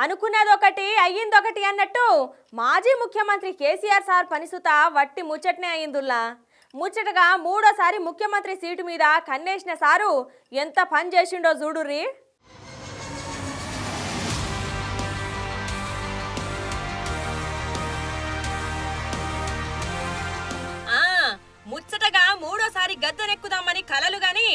అనుకున్నదొకటి అయ్యిందొకటి అన్నట్టు మాజీ ముఖ్యమంత్రి కేసీఆర్ సార్ పనిసుత వట్టి ముచ్చటనే అయ్యిందుల్లా. ముచ్చటగా మూడోసారి ముఖ్యమంత్రి సీటు మీద కన్నేసిన సారు ఎంత పని చేసిండో చూడుర్రి. ముచ్చటగా మూడోసారి గద్దెనెక్కుదామని కలలు గాని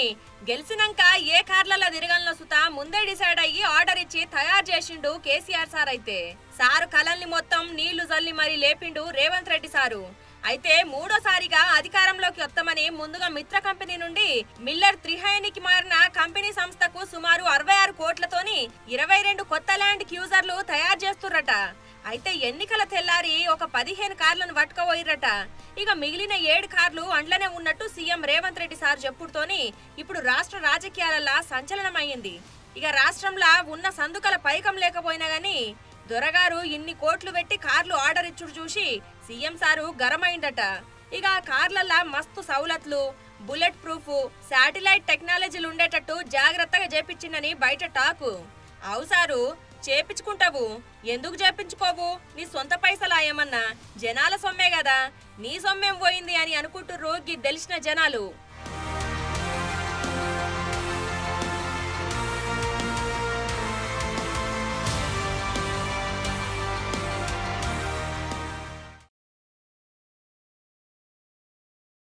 గెలిచినాక ఏ కార్లలో తిరగలనో సుతా ముందే డిసైడ్ అయ్యి ఆర్డర్ ఇచ్చి తయారు చేసిండు కేసీఆర్ సార్. అయితే సారు కలల్ని మొత్తం నీళ్లు జల్లి మరి లేపిండు రేవంత్ రెడ్డి సారు. అయితే మూడోసారిగా అధికారంలోకి వస్తామని ముందుగా మిత్ర కంపెనీ నుండి మిల్లర్ త్రిహయనికి మారిన కంపెనీ సంస్థకు సుమారు 66 కోట్లతోని 22 కొత్త ల్యాండ్ క్యూజర్లు తయారు చేస్తుర్రట. అయితే ఎన్నికల తెల్లారి ఒక 15 కార్లను పట్టుకుపోయిర్రట. ఇక మిగిలిన 7 కార్లు అండ్లనే ఉన్నట్టు సీఎం రేవంత్ రెడ్డి సార్ చెప్పుడుతోని ఇప్పుడు రాష్ట్ర రాజకీయాలలో సంచలనం అయ్యింది. ఇక రాష్ట్రంలో ఉన్న సందుకల పైకం లేకపోయినా గానీ దొరగారు ఇన్ని కోట్లు పెట్టి కార్లు ఆర్డర్ ఇచ్చుడు చూసి సీఎం సారు గరమైందట. ఇక కార్లల్లా మస్తు సౌలత్లు, బుల్లెట్ ప్రూఫ్, శాటిలైట్ టెక్నాలజీలు ఉండేటట్టు జాగ్రత్తగా చేపించిందని బయట టాకు. అవు సారు, చేపించుకుంటావు, ఎందుకు చేపించుకోవు? నీ సొంత పైసలా ఏమన్నా? జనాల సొమ్మే కదా, నీ సొమ్మేం పోయింది అని అనుకుంటుర్రు తెలిసిన జనాలు.